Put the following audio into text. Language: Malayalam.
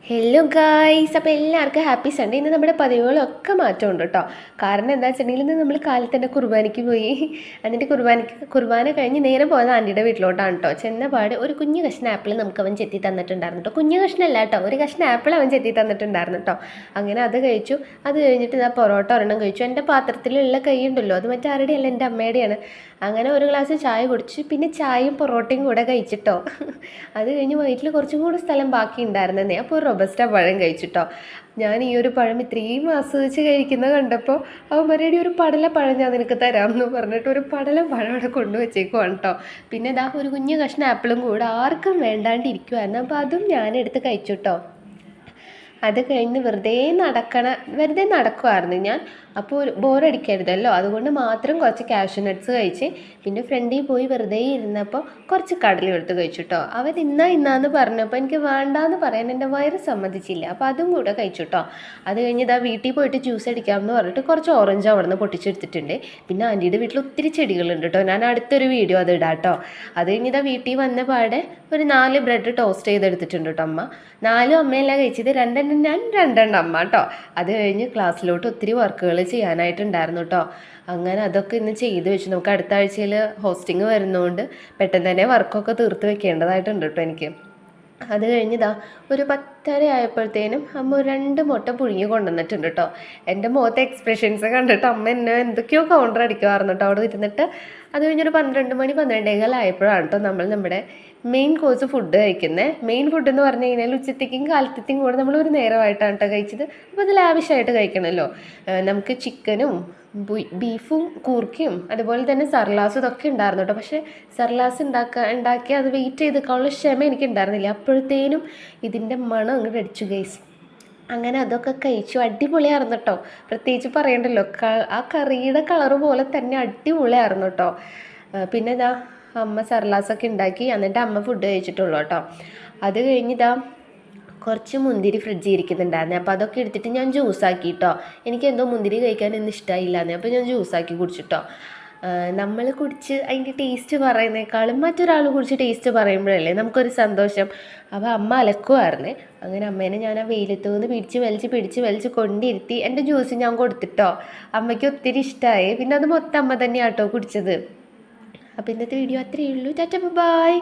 ഹലോ ഗായ്സ്, അപ്പോൾ എല്ലാവർക്കും ഹാപ്പി സൺഡേ. ഇന്ന് നമ്മുടെ പതിവുകളൊക്കെ മാറ്റമുണ്ട് കേട്ടോ. കാരണം എന്താ വെച്ചിട്ടുണ്ടെങ്കിൽ ഇന്ന് നമ്മൾ കാലത്ത് തന്നെ കുർബാനയ്ക്ക് പോയി. എന്നിട്ട് കുർബാന കഴിഞ്ഞ് നേരെ പോയത് ആൻറ്റിയുടെ വീട്ടിലോട്ടാണ് കേട്ടോ. ചെന്നപാട് ഒരു കുഞ്ഞു കഷ്ണം ആപ്പിൾ നമുക്ക് അവൻ ചെത്തി തന്നിട്ടുണ്ടായിരുന്നു കേട്ടോ. കുഞ്ഞു കഷ്ണമല്ല കേട്ടോ, ഒരു കഷ്ണം ആപ്പിൾ അവൻ ചെത്തി തന്നിട്ടുണ്ടായിരുന്നു കേട്ടോ. അങ്ങനെ അത് കഴിച്ചു. അത് കഴിഞ്ഞിട്ട് ഇതാ പൊറോട്ട ഒരെണ്ണം കഴിച്ചു. എൻ്റെ പാത്രത്തിലുള്ള കൈ ഉണ്ടല്ലോ, അത് മറ്റേ ആരുടെയല്ല, എൻ്റെ അമ്മയുടെയാണ്. അങ്ങനെ ഒരു ഗ്ലാസ് ചായ കുടിച്ച്, പിന്നെ ചായയും പൊറോട്ടയും കൂടെ കഴിച്ചിട്ടോ. അത് കഴിഞ്ഞ് വയറ്റിൽ കുറച്ചും കൂടി സ്ഥലം ബാക്കി ഉണ്ടായിരുന്നേ. അപ്പോൾ റൊബസ്റ്റ പഴം കഴിച്ചിട്ടോ. ഞാൻ ഈ ഒരു പഴം ഇത്രയും ആസ്വദിച്ച് കഴിക്കുന്നത് കണ്ടപ്പോൾ അവന്മാരുടെ ഒരു പടല പഴം ഞാൻ നിനക്ക് തരാമെന്ന് പറഞ്ഞിട്ട് ഒരു പടല പഴം അവിടെ കൊണ്ടുവച്ചേക്കുവാണ് കേട്ടോ. പിന്നെ ഇതാ ഒരു കുഞ്ഞു കഷ്ണം ആപ്പിളും കൂടെ ആർക്കും വേണ്ടാണ്ടിരിക്കുമായിരുന്നു. അപ്പോൾ അതും ഞാനെടുത്ത് കഴിച്ചു കേട്ടോ. അത് കഴിഞ്ഞ് വെറുതെ നടക്കുമായിരുന്നു ഞാൻ. അപ്പോൾ ബോറടിക്കരുതല്ലോ, അതുകൊണ്ട് മാത്രം കുറച്ച് കാഷ്യൂ നട്ട്സ് കഴിച്ച്, പിന്നെ ഫ്രണ്ടിൽ പോയി വെറുതെ ഇരുന്നപ്പോൾ കുറച്ച് കടല എടുത്ത് കഴിച്ചു കേട്ടോ. അവർ ഇന്നാന്ന് പറഞ്ഞപ്പോൾ എനിക്ക് വേണ്ടാന്ന് പറയാൻ എൻ്റെ വയറ് സമ്മതിച്ചില്ല. അപ്പോൾ അതും കൂടെ കഴിച്ചു കേട്ടോ. അത് കഴിഞ്ഞ് ഇതാ വീട്ടിൽ പോയിട്ട് ജ്യൂസ് അടിക്കാമെന്ന് പറഞ്ഞിട്ട് കുറച്ച് ഓറഞ്ച് അവിടെ നിന്ന് പൊട്ടിച്ചെടുത്തിട്ടുണ്ട്. പിന്നെ ആൻറ്റിയുടെ വീട്ടിൽ ഒത്തിരി ചെടികളുണ്ട് കേട്ടോ. ഞാൻ അടുത്തൊരു വീഡിയോ അത് ഇടാം കേട്ടോ. അത് കഴിഞ്ഞ് ഇതാ വീട്ടിൽ വന്ന പാടെ ഒരു 4 ബ്രെഡ് ടോസ്റ്റ് ചെയ്തെടുത്തിട്ടുണ്ട് കേട്ടോ അമ്മ. 4 അമ്മയല്ല കഴിച്ചത്, 2 ഞാൻ 2 അമ്മ കേട്ടോ. അത് കഴിഞ്ഞ് ക്ലാസ്സിലോട്ട് ഒത്തിരി വർക്കുകൾ ചെയ്യാനായിട്ടുണ്ടായിരുന്നു കേട്ടോ. അങ്ങനെ അതൊക്കെ ഇന്ന് ചെയ്ത് വെച്ചു. നമുക്ക് അടുത്ത ആഴ്ചയിൽ ഹോസ്റ്റിംഗ് വരുന്നതുകൊണ്ട് പെട്ടെന്ന് തന്നെ വർക്കൊക്കെ തീർത്ത് വെക്കേണ്ടതായിട്ടുണ്ട് കേട്ടോ എനിക്ക്. അത് കഴിഞ്ഞതാ ഒരു 10:30 ആയപ്പോഴത്തേനും അമ്മ 2 മുട്ട പുഴുങ്ങി കൊണ്ടുവന്നിട്ടുണ്ട് കേട്ടോ. എൻ്റെ മുഖത്തെ എക്സ്പ്രഷൻസ് കണ്ടിട്ട് അമ്മ എന്നെ എന്തൊക്കെയോ കൗണ്ടർ അടിക്കുമായിരുന്നു കേട്ടോ അവിടെ ഇരുന്നിട്ട്. അത് കഴിഞ്ഞൊരു 12 ആയപ്പോഴാണ് കേട്ടോ നമ്മുടെ മെയിൻ കോഴ്സ് ഫുഡ് കഴിക്കുന്നത്. മെയിൻ ഫുഡ് എന്ന് പറഞ്ഞു കഴിഞ്ഞാൽ ഉച്ചത്തേക്കും കാലത്തേക്കും കൂടെ നമ്മൾ ഒരു നേരമായിട്ടാണ് കേട്ടോ കഴിച്ചത്. അപ്പോൾ അത് ലാവിഷായിട്ട് കഴിക്കണമല്ലോ. നമുക്ക് ചിക്കനും ബീഫും കൂർക്കയും അതുപോലെ തന്നെ സർലാസും ഇതൊക്കെ ഉണ്ടായിരുന്നു കേട്ടോ. പക്ഷേ സർലാസ് ഉണ്ടാക്കി അത് വെയിറ്റ് ചെയ്തേക്കാനുള്ള ക്ഷമ എനിക്ക് ഉണ്ടായിരുന്നില്ല. അപ്പോഴത്തേനും ഇതിൻ്റെ മണം അങ്ങോട്ട് അടിച്ചു ഗൈസ്. അങ്ങനെ അതൊക്കെ കഴിച്ചു. അടിപൊളിയായിരുന്നു കേട്ടോ. പ്രത്യേകിച്ച് പറയണ്ടല്ലോ, ആ കറിയുടെ കളറ് പോലെ തന്നെ അടിപൊളിയായിരുന്നു കേട്ടോ. പിന്നെ ഇതാ അമ്മ സർലാസൊക്കെ ഉണ്ടാക്കി, എന്നിട്ട് അമ്മ ഫുഡ് കഴിച്ചിട്ടുള്ളൂ കേട്ടോ. അത് കഴിഞ്ഞിതാ കുറച്ച് മുന്തിരി ഫ്രിഡ്ജിൽ ഇരിക്കുന്നുണ്ടായിരുന്നു. അപ്പോൾ അതൊക്കെ എടുത്തിട്ട് ഞാൻ ജ്യൂസാക്കി കേട്ടോ. എനിക്കെന്തോ മുന്തിരി കഴിക്കാനൊന്നും ഇഷ്ടമായില്ലാന്നേ, അപ്പോൾ ഞാൻ ജ്യൂസാക്കി കുടിച്ചിട്ടോ. നമ്മൾ കുടിച്ച് അതിൻ്റെ ടേസ്റ്റ് പറയുന്നേക്കാളും മറ്റൊരാൾ കുടിച്ച് ടേസ്റ്റ് പറയുമ്പോഴല്ലേ നമുക്കൊരു സന്തോഷം. അപ്പോൾ അമ്മ അലക്കുമായിരുന്നേ. അങ്ങനെ അമ്മേനെ ഞാൻ ആ വെയിലത്ത് നിന്ന് പിടിച്ച് വലിച്ച് കൊണ്ടിരുത്തി എൻ്റെ ജ്യൂസ് ഞാൻ കൊടുത്തിട്ടോ. അമ്മയ്ക്ക് ഒത്തിരി ഇഷ്ടമായി. പിന്നെ അത് മൊത്തം അമ്മ തന്നെയാണ് കേട്ടോ കുടിച്ചത്. അപ്പോൾ ഇന്നത്തെ വീഡിയോ അത്രയേ ഉള്ളൂ. ടാറ്റ ബൈ.